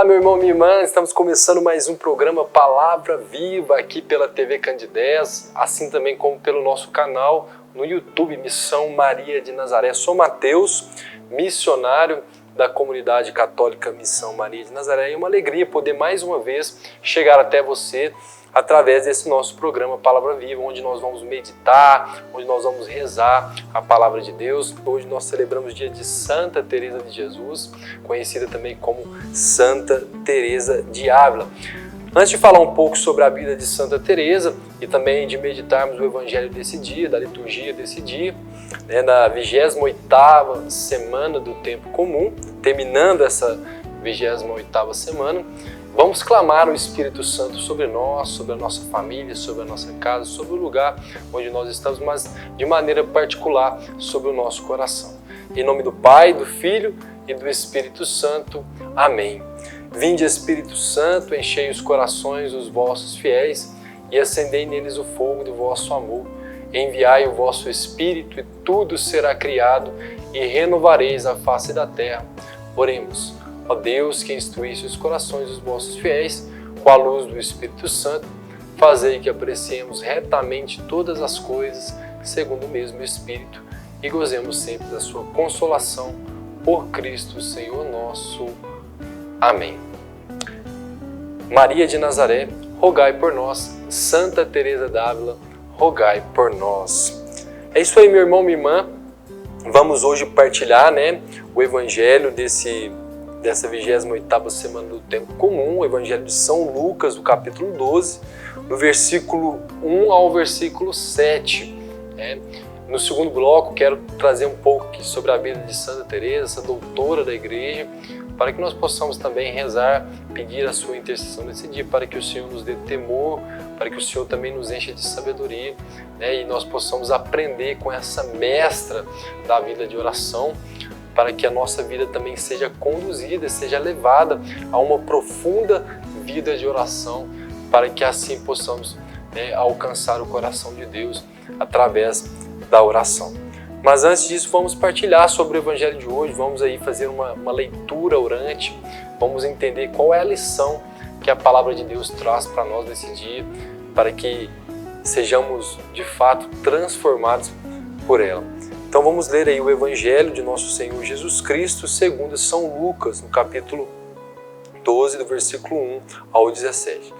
meu irmão, minha irmã, estamos começando mais um programa Palavra Viva aqui pela TV Candidez, assim também como pelo nosso canal no YouTube Missão Maria de Nazaré. Sou Mateus, missionário da comunidade católica Missão Maria de Nazaré, e é uma alegria poder mais uma vez chegar até você através desse nosso programa Palavra Viva, onde nós vamos meditar, onde nós vamos rezar a Palavra de Deus. Hoje nós celebramos o dia de Santa Teresa de Jesus, conhecida também como Santa Teresa de Ávila. Antes de falar um pouco sobre a vida de Santa Teresa e também de meditarmos o Evangelho desse dia, da liturgia desse dia, na 28ª semana do Tempo Comum, terminando essa 28ª semana, vamos clamar o Espírito Santo sobre nós, sobre a nossa família, sobre a nossa casa, sobre o lugar onde nós estamos, mas de maneira particular sobre o nosso coração. Em nome do Pai, do Filho e do Espírito Santo. Amém. Vinde, Espírito Santo, enchei os corações dos vossos fiéis e acendei neles o fogo do vosso amor. Enviai o vosso Espírito e tudo será criado e renovareis a face da terra. Oremos. Ó Deus, que instruísse os corações dos vossos fiéis com a luz do Espírito Santo, fazei que apreciemos retamente todas as coisas segundo o mesmo Espírito e gozemos sempre da sua consolação por Cristo, Senhor nosso. Amém. Maria de Nazaré, rogai por nós. Santa Teresa d'Ávila, rogai por nós. É isso aí, meu irmão, minha irmã. Vamos hoje partilhar, o Evangelho dessa 28ª semana do Tempo Comum, o Evangelho de São Lucas, do capítulo 12, do versículo 1 ao versículo 7. No segundo bloco, quero trazer um pouco aqui sobre a vida de Santa Teresa, essa doutora da Igreja, para que nós possamos também rezar, pedir a sua intercessão nesse dia, para que o Senhor nos dê temor, para que o Senhor também nos encha de sabedoria, e nós possamos aprender com essa mestra da vida de oração, para que a nossa vida também seja conduzida, seja levada a uma profunda vida de oração, para que assim possamos alcançar o coração de Deus através da oração. Mas antes disso, vamos partilhar sobre o Evangelho de hoje, vamos aí fazer uma leitura orante, vamos entender qual é a lição que a Palavra de Deus traz para nós nesse dia, para que sejamos de fato transformados por ela. Então vamos ler aí o Evangelho de nosso Senhor Jesus Cristo segundo São Lucas, no capítulo 12, do versículo 1 ao 17.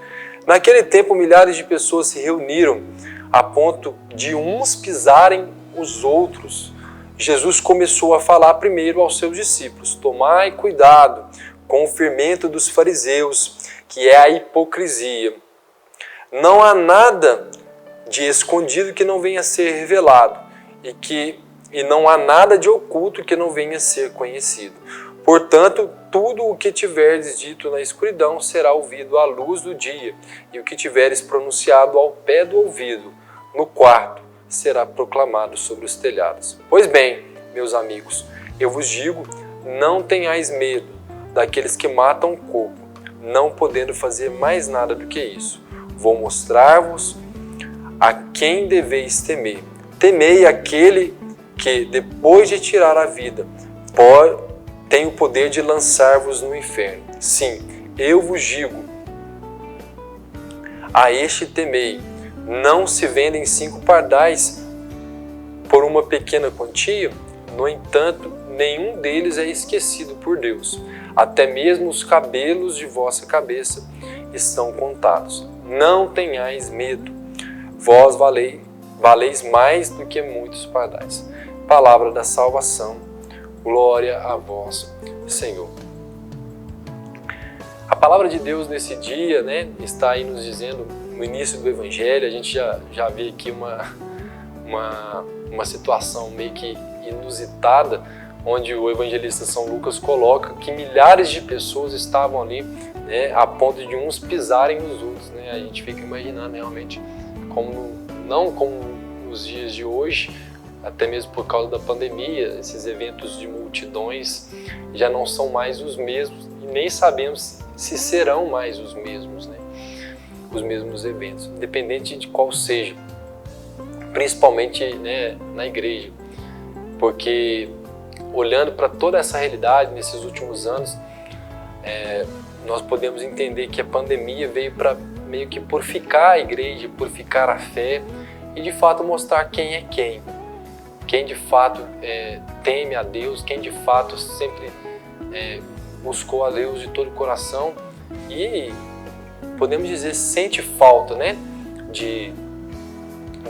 Naquele tempo, milhares de pessoas se reuniram a ponto de uns pisarem os outros. Jesus começou a falar primeiro aos seus discípulos: tomai cuidado com o fermento dos fariseus, que é a hipocrisia. Não há nada de escondido que não venha a ser revelado, e não há nada de oculto que não venha a ser conhecido. Portanto, tudo o que tiverdes dito na escuridão será ouvido à luz do dia, e o que tiveres pronunciado ao pé do ouvido, no quarto, será proclamado sobre os telhados. Pois bem, meus amigos, eu vos digo, não tenhais medo daqueles que matam o corpo, não podendo fazer mais nada do que isso. Vou mostrar-vos a quem deveis temer. Temei aquele que, depois de tirar a vida, tem o poder de lançar-vos no inferno. Sim, eu vos digo, a este temei. Não se vendem 5 pardais por uma pequena quantia? No entanto, nenhum deles é esquecido por Deus. Até mesmo os cabelos de vossa cabeça estão contados. Não tenhais medo. Vós valeis mais do que muitos pardais. Palavra da salvação. Glória a vós, Senhor. A palavra de Deus nesse dia, está aí nos dizendo, no início do Evangelho, a gente já vê aqui uma situação meio que inusitada, onde o evangelista São Lucas coloca que milhares de pessoas estavam ali, a ponto de uns pisarem nos outros. A gente fica imaginando realmente não como nos dias de hoje, até mesmo por causa da pandemia, esses eventos de multidões já não são mais os mesmos e nem sabemos se serão mais os mesmos, os mesmos eventos, independente de qual seja, principalmente na igreja, porque olhando para toda essa realidade nesses últimos anos, nós podemos entender que a pandemia veio para meio que purificar a igreja, purificar a fé e de fato mostrar quem é quem de fato teme a Deus, quem de fato sempre buscou a Deus de todo o coração e podemos dizer sente falta, né, de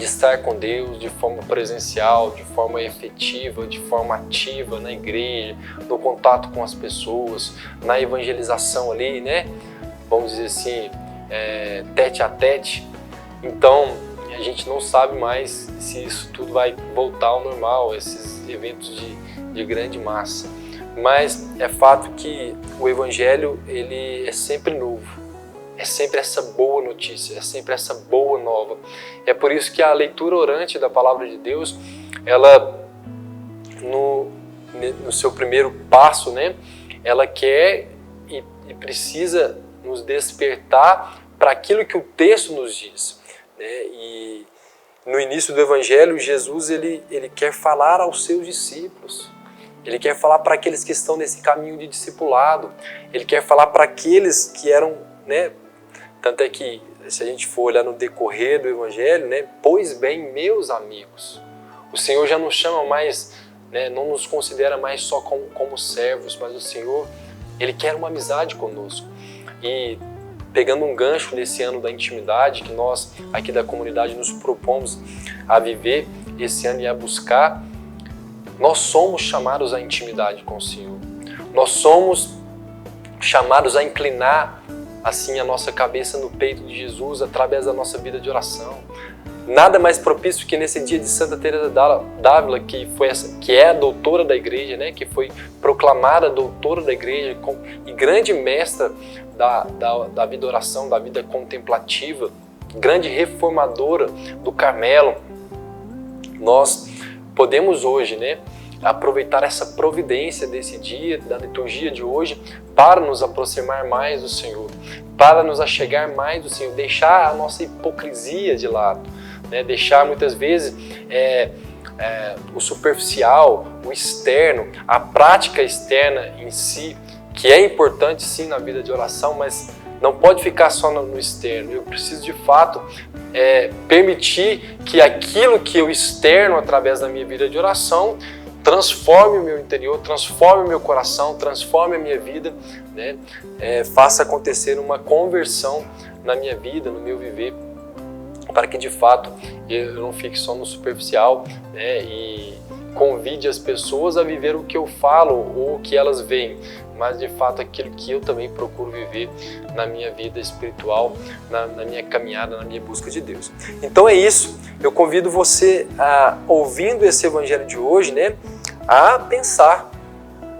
estar com Deus de forma presencial, de forma efetiva, de forma ativa na igreja, no contato com as pessoas, na evangelização ali, né? Vamos dizer assim, tete a tete. Então, a gente não sabe mais se isso tudo vai voltar ao normal, esses eventos de grande massa. Mas é fato que o Evangelho, ele é sempre novo. É sempre essa boa notícia, é sempre essa boa nova. É por isso que a leitura orante da Palavra de Deus, ela, no seu primeiro passo, né, ela quer e precisa nos despertar para aquilo que o texto nos diz, né? E no início do Evangelho, Jesus ele quer falar aos seus discípulos. Ele quer falar para aqueles que estão nesse caminho de discipulado. Ele quer falar para aqueles que eram, né, tanto é que, se a gente for olhar no decorrer do Evangelho, né, pois bem, meus amigos, o Senhor já nos chama mais, né, não nos considera mais só como servos, mas o Senhor, Ele quer uma amizade conosco. E pegando um gancho nesse ano da intimidade, que nós aqui da comunidade nos propomos a viver esse ano e a buscar, nós somos chamados à intimidade com o Senhor. Nós somos chamados a inclinar assim a nossa cabeça no peito de Jesus através da nossa vida de oração. Nada mais propício que nesse dia de Santa Teresa d'Ávila, que é a doutora da igreja, né, que foi proclamada doutora da igreja e grande mestra da vida de oração, da vida contemplativa, grande reformadora do Carmelo. Nós podemos hoje, né, aproveitar essa providência desse dia, da liturgia de hoje, para nos aproximar mais do Senhor, para nos achegar mais do Senhor, deixar a nossa hipocrisia de lado, né? Deixar muitas vezes o superficial, o externo, a prática externa em si, que é importante sim na vida de oração, mas não pode ficar só no externo. Eu preciso de fato permitir que aquilo que eu externo através da minha vida de oração transforme o meu interior, transforme o meu coração, transforme a minha vida, né? Faça acontecer uma conversão na minha vida, no meu viver, para que de fato eu não fique só no superficial, né? E convide as pessoas a viver o que eu falo ou o que elas veem, mas de fato aquilo que eu também procuro viver na minha vida espiritual, na minha caminhada, na minha busca de Deus. Então é isso, eu convido você, ouvindo esse Evangelho de hoje, né, a pensar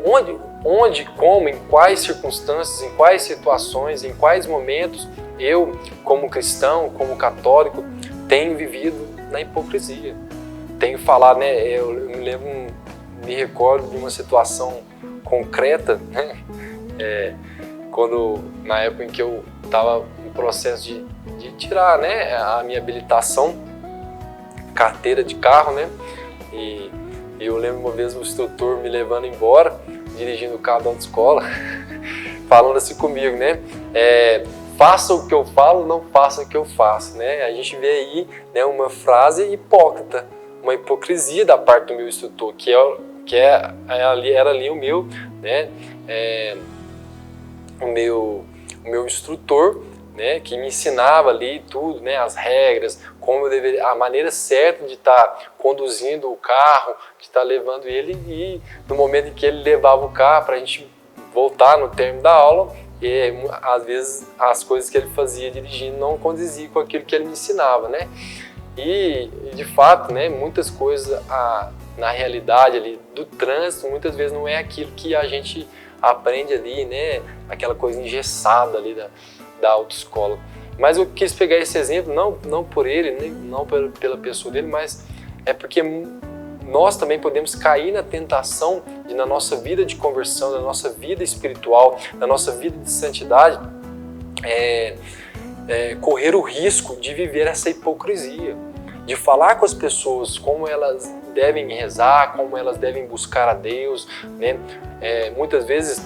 onde, como, em quais circunstâncias, em quais situações, em quais momentos eu, como cristão, como católico, tenho vivido na hipocrisia. Tenho falado, né, eu me recordo de uma situação concreta, né, quando, na época em que eu estava no processo de tirar, né, a minha habilitação, carteira de carro, né, e eu lembro uma vez o instrutor me levando embora, dirigindo o carro da autoescola, falando assim comigo, né, faça o que eu falo, não faça o que eu faço, né. A gente vê aí, né, uma frase hipócrita, uma hipocrisia da parte do meu instrutor, era ali o meu, né, o meu instrutor, né, que me ensinava ali tudo, né, as regras, como eu deveria, a maneira certa de estar conduzindo o carro, de estar levando ele, e no momento em que ele levava o carro para a gente voltar no término da aula, e às vezes as coisas que ele fazia dirigindo não condiziam com aquilo que ele me ensinava, né? E de fato, né, muitas coisas na realidade ali do trânsito, muitas vezes não é aquilo que a gente aprende ali, né, aquela coisa engessada ali da autoescola. Mas eu quis pegar esse exemplo, não por ele, não pela pessoa dele, mas é porque nós também podemos cair na tentação de, na nossa vida de conversão, na nossa vida espiritual, na nossa vida de santidade, correr o risco de viver essa hipocrisia, de falar com as pessoas como elas devem rezar, como elas devem buscar a Deus, né? Muitas vezes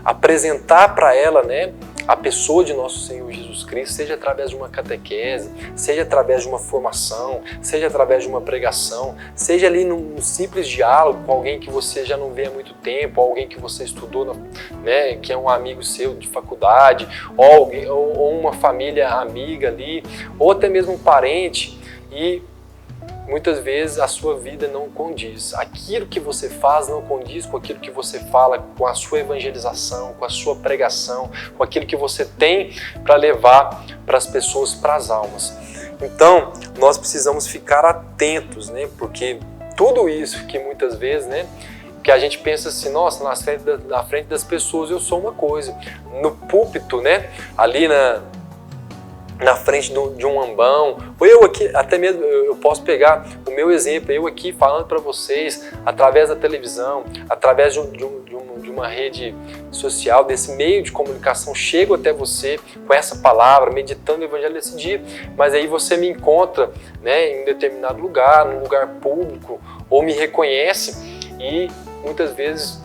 apresentar para ela, né, a pessoa de nosso Senhor Jesus Cristo, seja através de uma catequese, seja através de uma formação, seja através de uma pregação, seja ali num simples diálogo com alguém que você já não vê há muito tempo, alguém que você estudou, né, que é um amigo seu de faculdade, ou uma família amiga ali, ou até mesmo um parente, e muitas vezes a sua vida não condiz. Aquilo que você faz não condiz com aquilo que você fala, com a sua evangelização, com a sua pregação, com aquilo que você tem para levar para as pessoas, para as almas. Então, nós precisamos ficar atentos, né? Porque tudo isso que muitas vezes, né, que a gente pensa assim, nossa, na frente das pessoas eu sou uma coisa. No púlpito, né, ali na frente de um ambão, ou eu aqui, até mesmo eu posso pegar o meu exemplo, eu aqui falando para vocês, através da televisão, através de uma rede social, desse meio de comunicação, chego até você com essa palavra, meditando o evangelho desse dia, mas aí você me encontra, né, em um determinado lugar, num lugar público, ou me reconhece e muitas vezes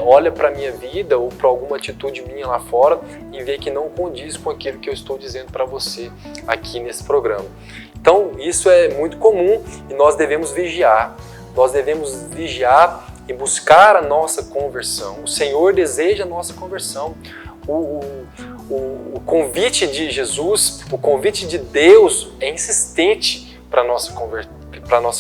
olha para a minha vida ou para alguma atitude minha lá fora e vê que não condiz com aquilo que eu estou dizendo para você aqui nesse programa. Então isso é muito comum e nós devemos vigiar. Nós devemos vigiar e buscar a nossa conversão. O Senhor deseja a nossa conversão. O convite de Jesus, o convite de Deus é insistente para a nossa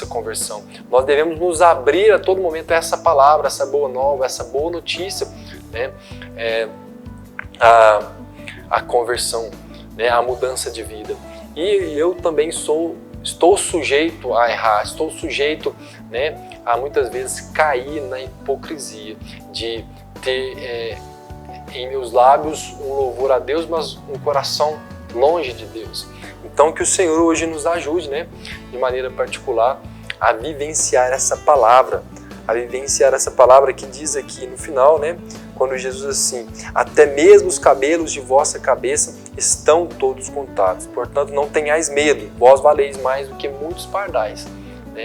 conversão. Nós devemos nos abrir a todo momento a essa palavra, essa boa nova, essa boa notícia, né? A conversão, né? A mudança de vida. E eu também estou sujeito a errar, estou sujeito, né, a muitas vezes cair na hipocrisia, de ter em meus lábios um louvor a Deus, mas um coração longe de Deus. Então que o Senhor hoje nos ajude, né, de maneira particular, a vivenciar essa palavra, que diz aqui no final, né, quando Jesus assim, até mesmo os cabelos de vossa cabeça estão todos contados, portanto não tenhais medo, vós valeis mais do que muitos pardais.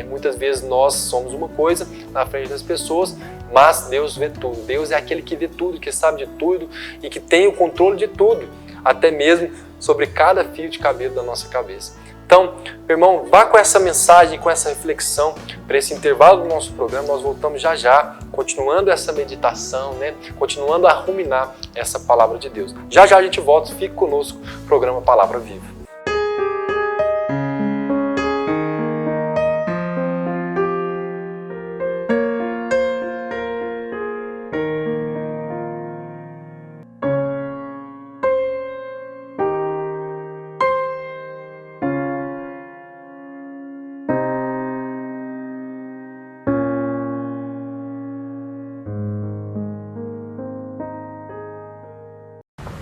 Muitas vezes nós somos uma coisa na frente das pessoas, mas Deus vê tudo. Deus é aquele que vê tudo, que sabe de tudo e que tem o controle de tudo, até mesmo sobre cada fio de cabelo da nossa cabeça. Então, meu irmão, vá com essa mensagem, com essa reflexão para esse intervalo do nosso programa. Nós voltamos já já, continuando essa meditação, né? Continuando a ruminar essa palavra de Deus. Já já a gente volta, fique conosco, programa Palavra Viva.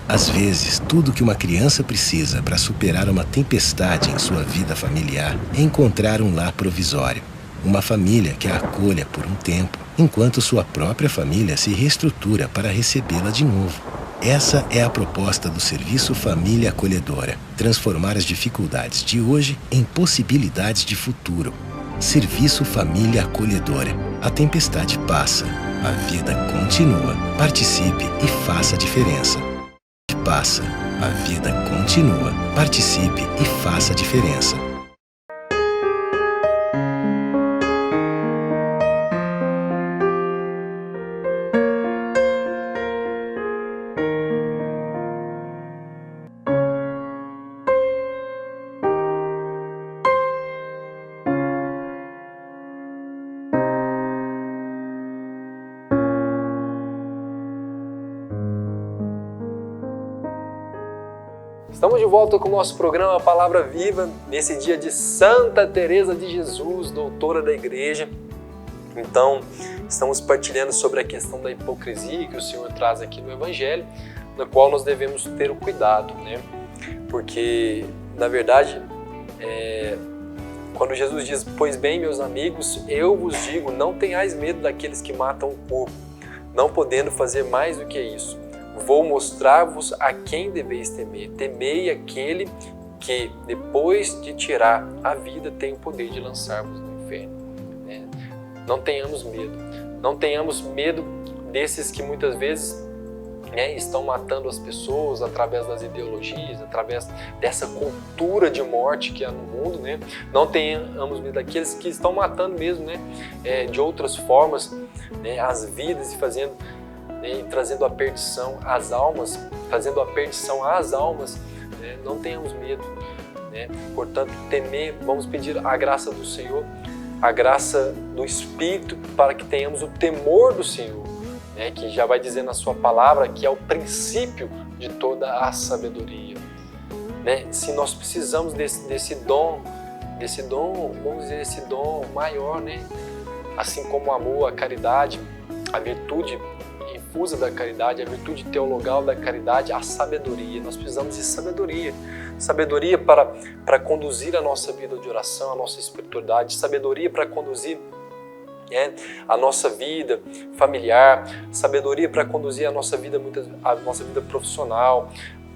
Às vezes, tudo que uma criança precisa para superar uma tempestade em sua vida familiar é encontrar um lar provisório. Uma família que a acolha por um tempo, enquanto sua própria família se reestrutura para recebê-la de novo. Essa é a proposta do Serviço Família Acolhedora. Transformar as dificuldades de hoje em possibilidades de futuro. Serviço Família Acolhedora. A tempestade passa, a vida continua. Participe e faça a diferença. Passa, a vida continua. Participe e faça a diferença. Estamos de volta com o nosso programa Palavra Viva, nesse dia de Santa Teresa de Jesus, doutora da Igreja. Então, estamos partilhando sobre a questão da hipocrisia que o Senhor traz aqui no Evangelho, na qual nós devemos ter o cuidado, né? Porque, na verdade, quando Jesus diz, pois bem, meus amigos, eu vos digo, não tenhais medo daqueles que matam o corpo, não podendo fazer mais do que isso. Vou mostrar-vos a quem deveis temer. Temei aquele que, depois de tirar a vida, tem o poder de lançar-vos no inferno. Não tenhamos medo. Não tenhamos medo desses que muitas vezes estão matando as pessoas através das ideologias, através dessa cultura de morte que há no mundo, né? Não tenhamos medo daqueles que estão matando mesmo, né? De outras formas, né? As vidas e fazendo, né? Trazendo a perdição às almas, trazendo a perdição às almas, né? Não tenhamos medo, né? Portanto, temer, vamos pedir a graça do Senhor, a graça do Espírito para que tenhamos o temor do Senhor, né, que já vai dizer na sua palavra que é o princípio de toda a sabedoria. Né? Se nós precisamos desse dom, vamos dizer, esse dom maior, né? Assim como o amor, a caridade, a virtude infusa da caridade, a virtude teologal da caridade, a sabedoria. Nós precisamos de sabedoria. Sabedoria para conduzir a nossa vida de oração, a nossa espiritualidade, sabedoria para conduzir a nossa vida familiar, sabedoria para conduzir a nossa vida profissional,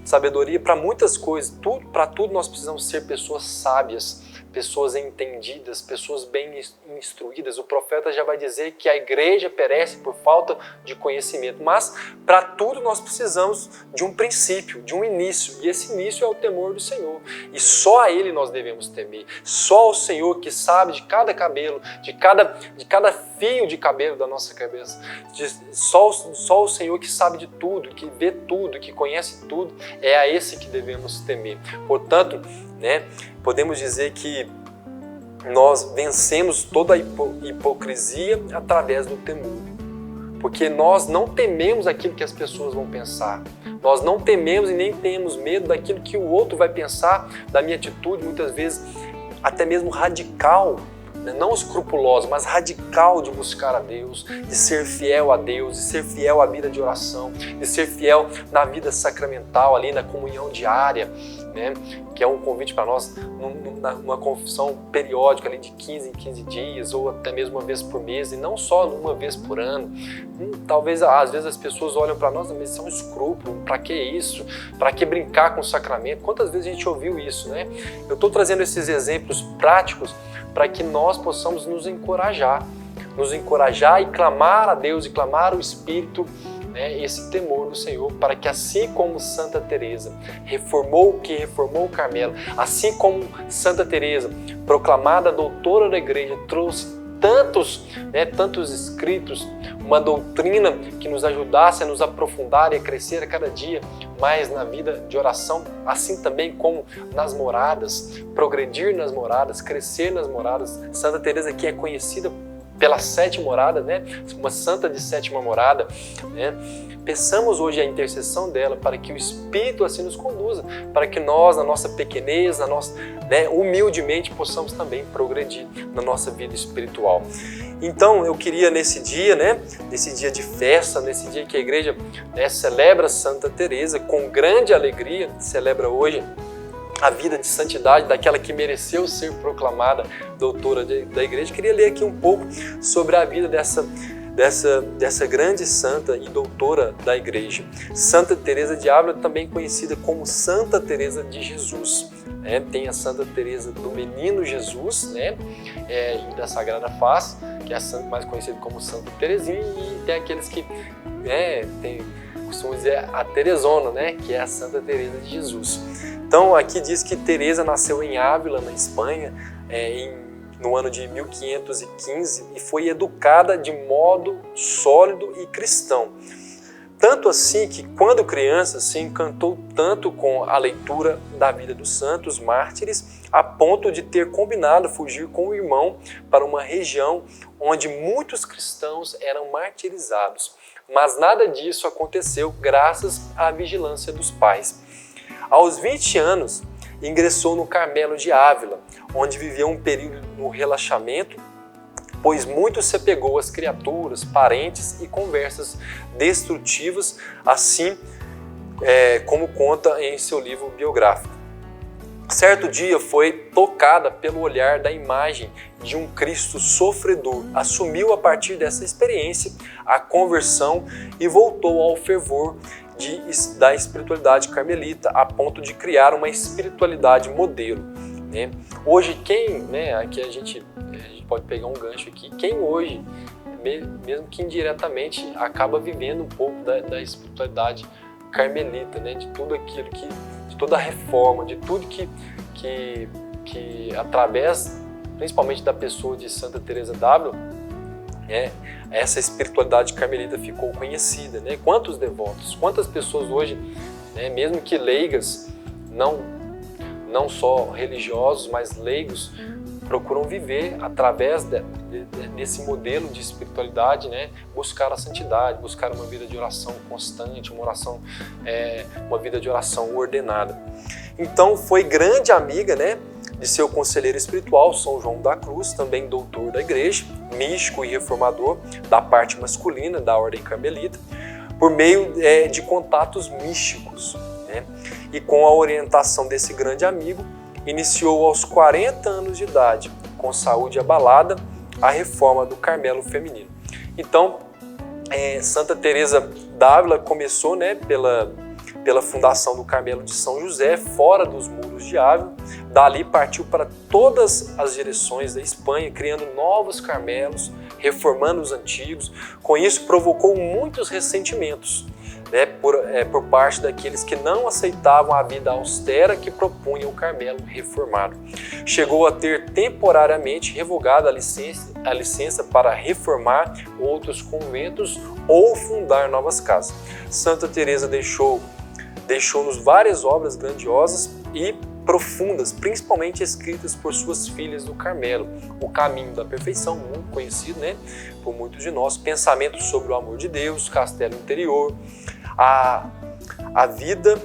sabedoria para muitas coisas. Para tudo nós precisamos ser pessoas sábias, pessoas entendidas, pessoas bem instruídas. O profeta já vai dizer que a igreja perece por falta de conhecimento, mas para tudo nós precisamos de um princípio, de um início, e esse início é o temor do Senhor, e só a Ele nós devemos temer, só o Senhor que sabe de cada cabelo, de cada fio de cabelo da nossa cabeça, só o Senhor que sabe de tudo, que vê tudo, que conhece tudo, é a esse que devemos temer. Portanto, né, podemos dizer que nós vencemos toda a hipocrisia através do temor, porque nós não tememos aquilo que as pessoas vão pensar, nós não tememos e nem temos medo daquilo que o outro vai pensar da minha atitude, muitas vezes até mesmo radical, não escrupulosa, mas radical de buscar a Deus, de ser fiel a Deus, de ser fiel à vida de oração, de ser fiel na vida sacramental, ali na comunhão diária, né? Que é um convite para nós, numa confissão periódica ali de 15 em 15 dias, ou até mesmo uma vez por mês, e não só uma vez por ano. Talvez, às vezes, as pessoas olham para nós, mas isso é um escrúpulo, para que isso? Para que brincar com o sacramento? Quantas vezes a gente ouviu isso, né? Eu estou trazendo esses exemplos práticos para que nós possamos nos encorajar e clamar a Deus e clamar ao Espírito, né, esse temor do Senhor, para que assim como Santa Teresa reformou o Carmelo, assim como Santa Teresa, proclamada doutora da Igreja, trouxe tantos escritos, uma doutrina que nos ajudasse a nos aprofundar e a crescer a cada dia mais na vida de oração, assim também como nas moradas, progredir nas moradas, crescer nas moradas. Santa Teresa, que é conhecida pela 7 morada, né? Uma santa de 7ª morada, né? Peçamos hoje a intercessão dela para que o Espírito assim nos conduza, para que nós, na nossa pequenez, humildemente, possamos também progredir na nossa vida espiritual. Então, eu queria nesse dia, né, nesse dia de festa, nesse dia que a igreja, né, celebra Santa Teresa com grande alegria, celebra hoje a vida de santidade daquela que mereceu ser proclamada doutora da igreja. Queria ler aqui um pouco sobre a vida dessa grande santa e doutora da igreja. Santa Teresa de Ávila, também conhecida como Santa Teresa de Jesus. Tem a Santa Teresa do Menino Jesus, né? E da Sagrada Face, que é a santa mais conhecida como Santa Teresinha, e tem aqueles que costumam dizer a Teresona, né? Que é a Santa Teresa de Jesus. Então aqui diz que Teresa nasceu em Ávila, na Espanha, no ano de 1515, e foi educada de modo sólido e cristão. Tanto assim que, quando criança, se encantou tanto com a leitura da vida dos santos mártires, a ponto de ter combinado fugir com o irmão para uma região onde muitos cristãos eram martirizados. Mas nada disso aconteceu graças à vigilância dos pais. Aos 20 anos, ingressou no Carmelo de Ávila, onde viveu um período no relaxamento, pois muito se apegou às criaturas, parentes e conversas destrutivas, assim como conta em seu livro biográfico. Certo dia foi tocada pelo olhar da imagem de um Cristo sofredor. Assumiu a partir dessa experiência a conversão e voltou ao fervor da espiritualidade carmelita, a ponto de criar uma espiritualidade modelo. Né? Hoje, aqui a gente pode pegar um gancho aqui, quem hoje mesmo que indiretamente, acaba vivendo um pouco da espiritualidade carmelita, né? De tudo aquilo de toda a reforma, de tudo que através, principalmente da pessoa de Santa Teresa d'Ávila, essa espiritualidade carmelita ficou conhecida, né? Quantos devotos, quantas pessoas hoje, né, mesmo que leigas, não só religiosos, mas leigos, procuram viver através desse modelo de espiritualidade, né? Buscar a santidade, buscar uma vida de oração constante, uma vida de oração ordenada. Então foi grande amiga, né, de seu conselheiro espiritual, São João da Cruz, também doutor da igreja, místico e reformador da parte masculina da ordem carmelita, por meio de contatos místicos, né? E com a orientação desse grande amigo, iniciou aos 40 anos de idade, com saúde abalada, a reforma do Carmelo feminino. Então, Santa Teresa d'Ávila começou, né, pela fundação do Carmelo de São José, fora dos muros de Ávila. Dali partiu para todas as direções da Espanha, criando novos Carmelos, reformando os antigos. Com isso, provocou muitos ressentimentos, né, por parte daqueles que não aceitavam a vida austera que propunha o Carmelo reformado. Chegou a ter temporariamente revogada a licença para reformar outros conventos ou fundar novas casas. Santa Teresa deixou-nos várias obras grandiosas e profundas, principalmente escritas por suas filhas do Carmelo. O Caminho da Perfeição, muito conhecido, né, por muitos de nós, Pensamentos sobre o Amor de Deus, Castelo Interior, a vida.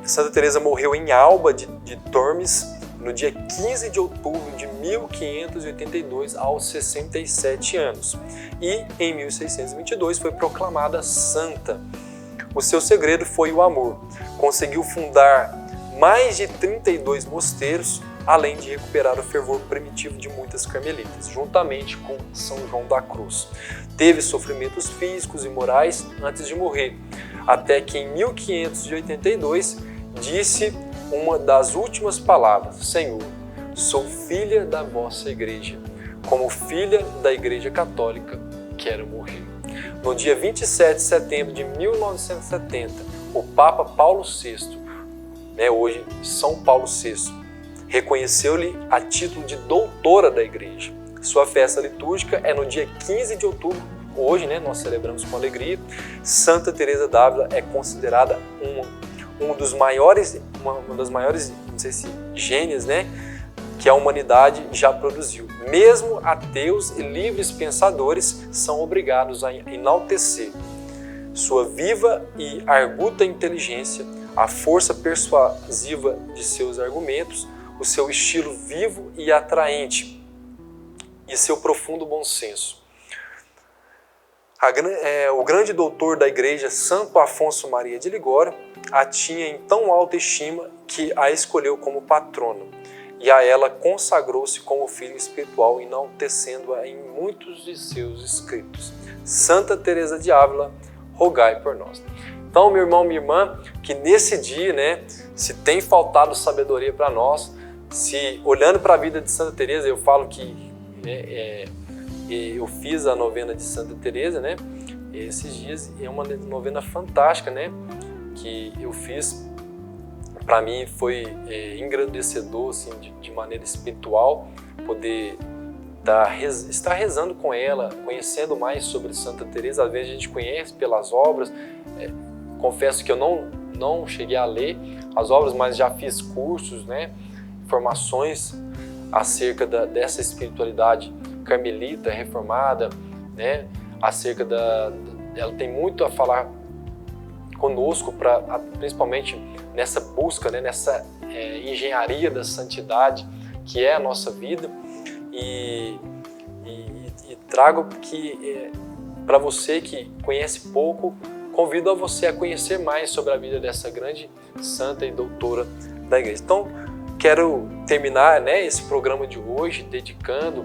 Santa Teresa morreu em Alba de Tormes no dia 15 de outubro de 1582, aos 67 anos. E em 1622 foi proclamada santa. O seu segredo foi o amor. Conseguiu fundar mais de 32 mosteiros, além de recuperar o fervor primitivo de muitas carmelitas, juntamente com São João da Cruz. Teve sofrimentos físicos e morais antes de morrer, até que em 1582 disse uma das últimas palavras: Senhor, sou filha da vossa igreja. Como filha da Igreja Católica, quero morrer. No dia 27 de setembro de 1970, o Papa Paulo VI, hoje São Paulo VI, reconheceu-lhe a título de doutora da Igreja. Sua festa litúrgica é no dia 15 de outubro. Hoje, nós celebramos com alegria. Santa Teresa d'Ávila é considerada uma das maiores, não sei se gênios, que a humanidade já produziu. Mesmo ateus e livres pensadores são obrigados a enaltecer sua viva e arguta inteligência, a força persuasiva de seus argumentos, o seu estilo vivo e atraente e seu profundo bom senso. O grande doutor da Igreja, Santo Afonso Maria de Ligório, a tinha em tão alta estima que a escolheu como patrono, e a ela consagrou-se como filho espiritual, enaltecendo-a em muitos de seus escritos. Santa Teresa de Ávila, rogai por nós. Então, meu irmão, minha irmã, que nesse dia, se tem faltado sabedoria para nós, se olhando para a vida de Santa Teresa, eu falo que eu fiz a novena de Santa Teresa, esses dias, é uma novena fantástica, que eu fiz. Para mim foi engrandecedor, assim, de maneira espiritual, poder estar rezando com ela, conhecendo mais sobre Santa Teresa. Às vezes a gente conhece pelas obras. Confesso que eu não cheguei a ler as obras, mas já fiz cursos, formações acerca dessa espiritualidade carmelita, reformada, acerca ela tem muito a falar conosco, principalmente nessa busca, nessa engenharia da santidade que é a nossa vida, e trago que para você que conhece pouco, convido a você a conhecer mais sobre a vida dessa grande santa e doutora da Igreja. Então, quero terminar esse programa de hoje dedicando,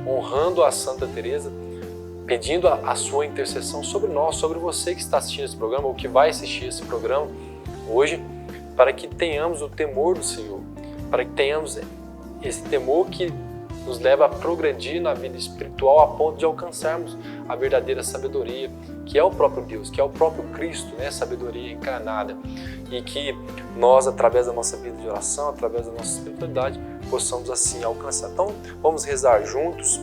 honrando a Santa Teresa, pedindo a sua intercessão sobre nós, sobre você que está assistindo esse programa ou que vai assistir esse programa hoje, para que tenhamos o temor do Senhor, para que tenhamos esse temor que nos leva a progredir na vida espiritual a ponto de alcançarmos a verdadeira sabedoria, que é o próprio Deus, que é o próprio Cristo, né? Sabedoria encarnada. E que nós, através da nossa vida de oração, através da nossa espiritualidade, possamos assim alcançar. Então, vamos rezar juntos,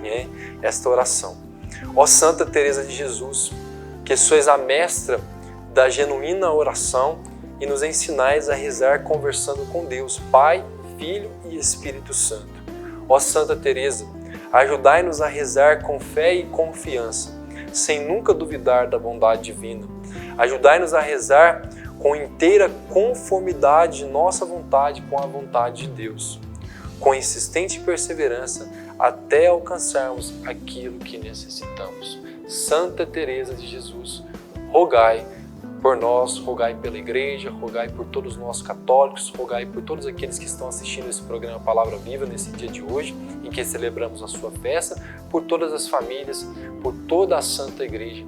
né, esta oração. Ó Santa Teresa de Jesus, que sois a mestra da genuína oração e nos ensinais a rezar conversando com Deus, Pai, Filho e Espírito Santo. Ó Santa Teresa, ajudai-nos a rezar com fé e confiança, sem nunca duvidar da bondade divina. Ajudai-nos a rezar com inteira conformidade de nossa vontade com a vontade de Deus, com insistente perseverança até alcançarmos aquilo que necessitamos. Santa Teresa de Jesus, rogai por nós, rogai pela Igreja, rogai por todos nós católicos, rogai por todos aqueles que estão assistindo esse programa Palavra Viva nesse dia de hoje, em que celebramos a sua festa, por todas as famílias, por toda a Santa Igreja,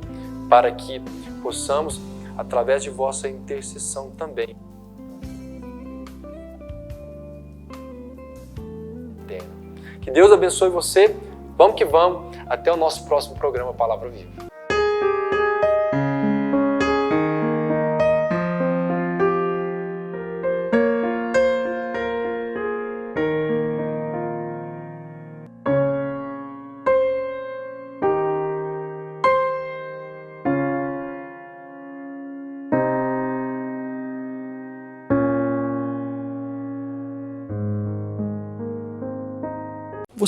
para que possamos, através de vossa intercessão também, que Deus abençoe você. Vamos que vamos. Até o nosso próximo programa Palavra Viva.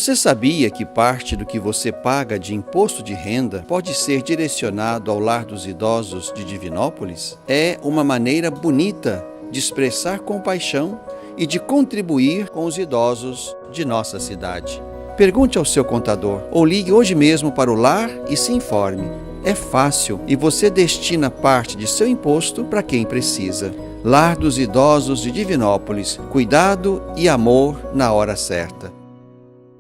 Você sabia que parte do que você paga de imposto de renda pode ser direcionado ao Lar dos Idosos de Divinópolis? É uma maneira bonita de expressar compaixão e de contribuir com os idosos de nossa cidade. Pergunte ao seu contador ou ligue hoje mesmo para o lar e se informe. É fácil e você destina parte de seu imposto para quem precisa. Lar dos Idosos de Divinópolis. Cuidado e amor na hora certa.